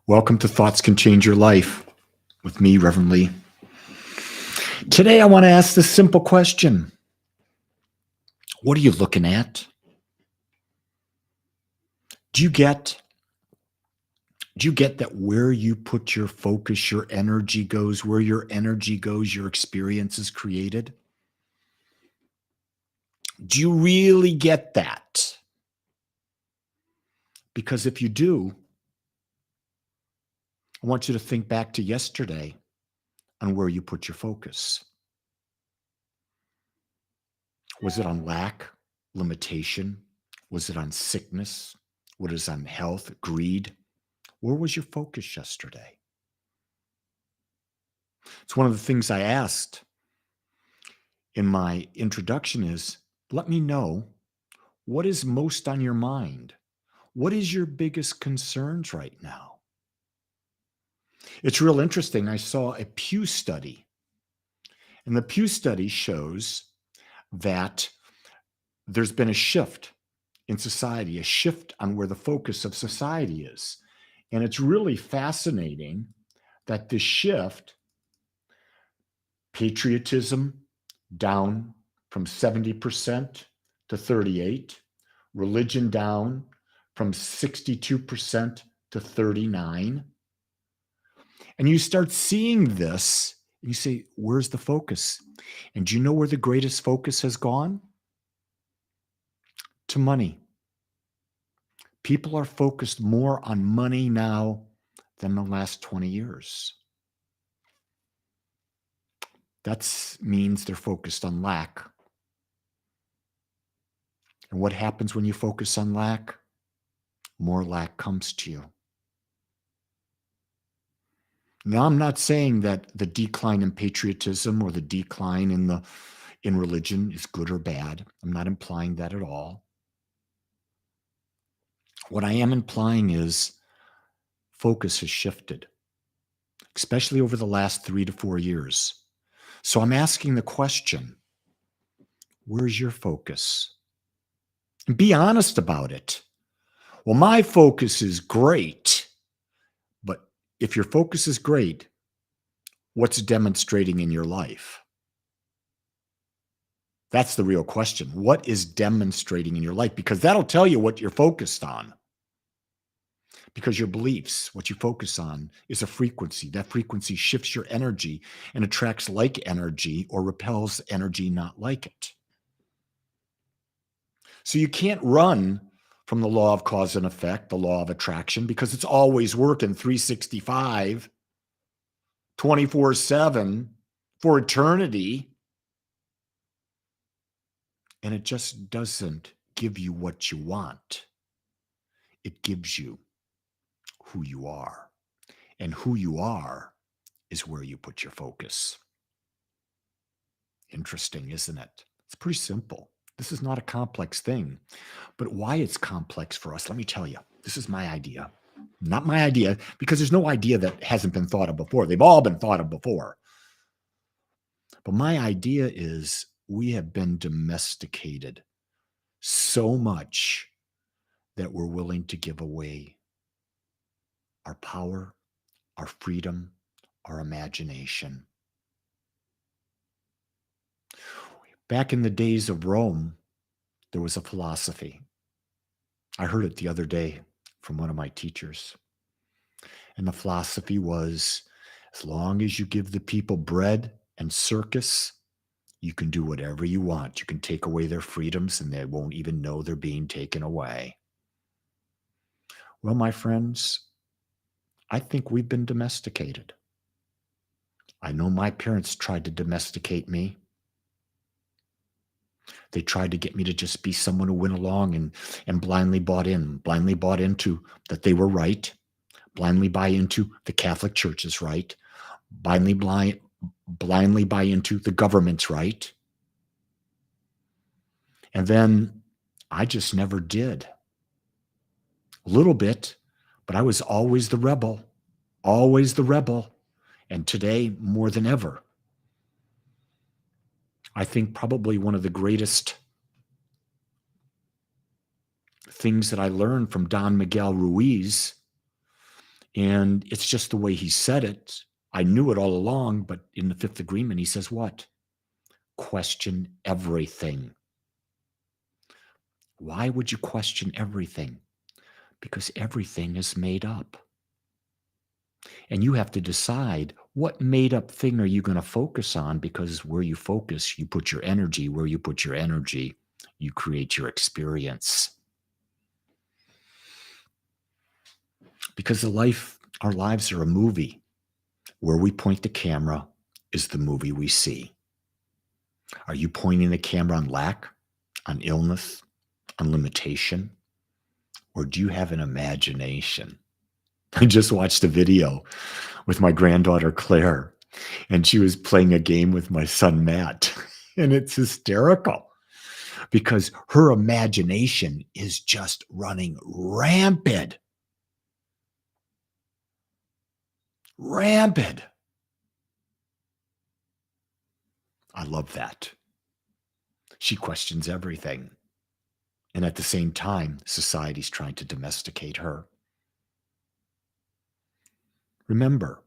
Welcome to Thoughts Can Change Your Life with me, Reverend Lee. Today, I want to ask this simple question. What are you looking at? Do you get that where you put your focus, your energy goes, where your energy goes, your experience is created? Do you really get that? Because if you do, I want you to think back to yesterday on where you put your focus. Was it on lack, limitation? Was it on sickness? Was it on health, greed? Where was your focus yesterday? It's one of the things I asked in my introduction is, let me know what is most on your mind. What is your biggest concerns right now? It's real interesting. I saw a Pew Study, and the Pew Study shows that there's been a shift in society, a shift on where the focus of society is. And it's really fascinating that this shift, patriotism down from 70% to 38, religion down from 62% to 39. And you start seeing this, and you say, where's the focus? And do you know where the greatest focus has gone? To money. People are focused more on money now than the last 20 years. That means they're focused on lack. And what happens when you focus on lack? More lack comes to you. Now, I'm not saying that the decline in patriotism or the decline in religion is good or bad. I'm not implying that at all. What I am implying is focus has shifted, especially over the last 3 to 4 years. So I'm asking the question, where's your focus? And be honest about it. Well, my focus is great, but if your focus is great, what's demonstrating in your life? That's the real question. What is demonstrating in your life? Because that'll tell you what you're focused on. Because your beliefs, what you focus on, is a frequency. That frequency shifts your energy and attracts like energy or repels energy not like it. So you can't run from the law of cause and effect, the law of attraction, because it's always working 365, 24/7 for eternity. And it just doesn't give you what you want. It gives you who you are. And who you are is where you put your focus. Interesting, isn't it? It's pretty simple. This is not a complex thing. But why it's complex for us, let me tell you. This is my idea. Not my idea, because there's no idea that hasn't been thought of before. They've all been thought of before. But my idea is we have been domesticated so much that we're willing to give away our power, our freedom, our imagination. Back in the days of Rome, there was a philosophy. I heard it the other day from one of my teachers. And the philosophy was, as long as you give the people bread and circus, you can do whatever you want. You can take away their freedoms and they won't even know they're being taken away. Well, my friends, I think we've been domesticated. I know my parents tried to domesticate me. They tried to get me to just be someone who went along and blindly bought into that they were right, blindly buy into the Catholic Church is right, blindly buy into the government's right. And then I just never did. A little bit, but I was always the rebel, always the rebel. And today, more than ever, I think probably one of the greatest things that I learned from Don Miguel Ruiz And it's just the way he said it. I knew it all along, but in the fifth agreement, he says what? Question everything. Why would you question everything? Because everything is made up. And you have to decide what made up thing are you going to focus on, because where you focus, you put your energy. Where you put your energy, you create your experience. Because our lives are a movie. Where we point the camera is the movie we see. Are you pointing the camera on lack, on illness, on limitation? Or do you have an imagination? I just watched a video with my granddaughter, Claire, and she was playing a game with my son, Matt. And it's hysterical because her imagination is just running rampant. Rampant. I love that. She questions everything. And at the same time, society's trying to domesticate her. Remember,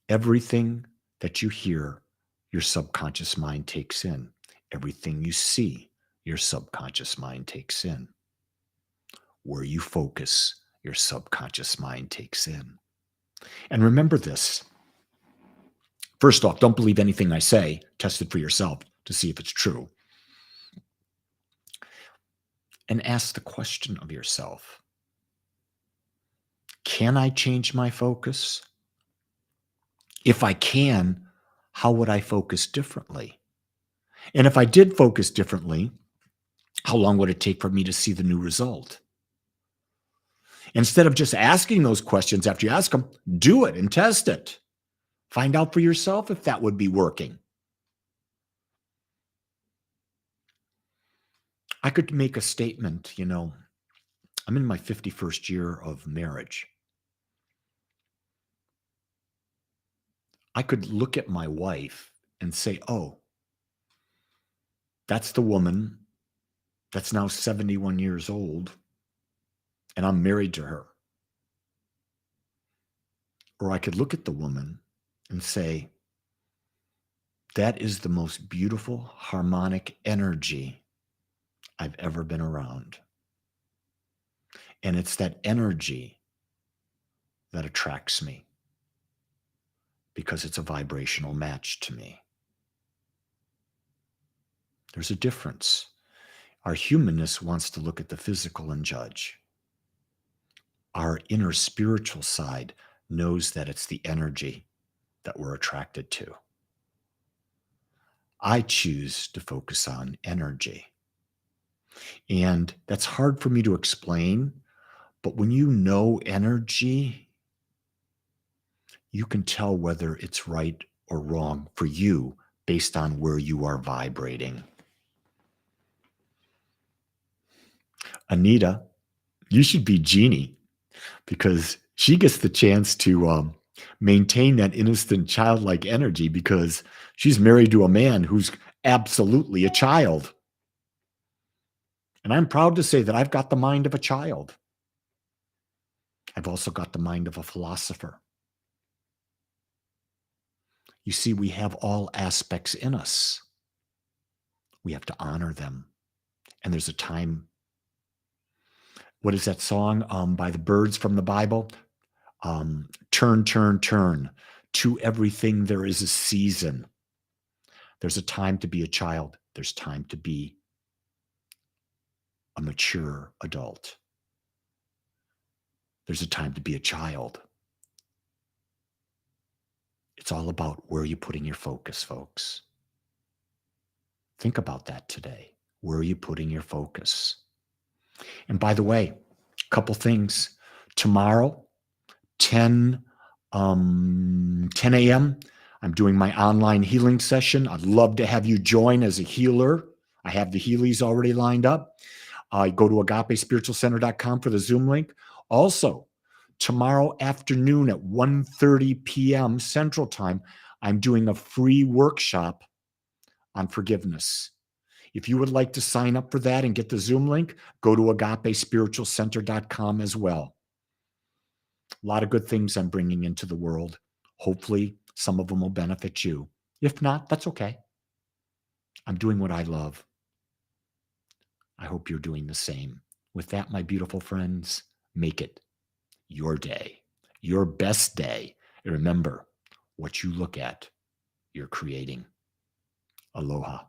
everything that you hear, your subconscious mind takes in. Everything you see, your subconscious mind takes in. Where you focus, your subconscious mind takes in. And remember this. First off, don't believe anything I say. Test it for yourself to see if it's true. And ask the question of yourself, can I change my focus? If I can, how would I focus differently? And if I did focus differently, how long would it take for me to see the new result? Instead of just asking those questions after you ask them, do it and test it. Find out for yourself if that would be working. I could make a statement, I'm in my 51st year of marriage. I could look at my wife and say, oh, that's the woman that's now 71 years old, and I'm married to her. Or I could look at the woman and say, that is the most beautiful harmonic energy I've ever been around. And it's that energy that attracts me because it's a vibrational match to me. There's a difference. Our humanness wants to look at the physical and judge. Our inner spiritual side knows that it's the energy that we're attracted to. I choose to focus on energy. And that's hard for me to explain, but when you know energy, you can tell whether it's right or wrong for you based on where you are vibrating. Anita, you should be Jeannie because she gets the chance to maintain that innocent childlike energy because she's married to a man who's absolutely a child. And I'm proud to say that I've got the mind of a child. I've also got the mind of a philosopher. You see, we have all aspects in us. We have to honor them. And there's a time. What is that song by the Birds from the Bible? Turn, turn, turn. To everything there is a season. There's a time to be a child. There's time to be a mature adult. There's a time to be a child. It's all about where you're putting your focus, folks. Think about that today. Where are you putting your focus? And by the way, a couple things. Tomorrow, 10 a.m., I'm doing my online healing session. I'd love to have you join as a healer. I have the Healies already lined up. Go to agapespiritualcenter.com for the Zoom link. Also, tomorrow afternoon at 1:30 p.m. Central Time, I'm doing a free workshop on forgiveness. If you would like to sign up for that and get the Zoom link, go to agapespiritualcenter.com as well. A lot of good things I'm bringing into the world. Hopefully, some of them will benefit you. If not, that's okay. I'm doing what I love. I hope you're doing the same. With that, my beautiful friends, make it your day, your best day. And remember, what you look at, you're creating. Aloha.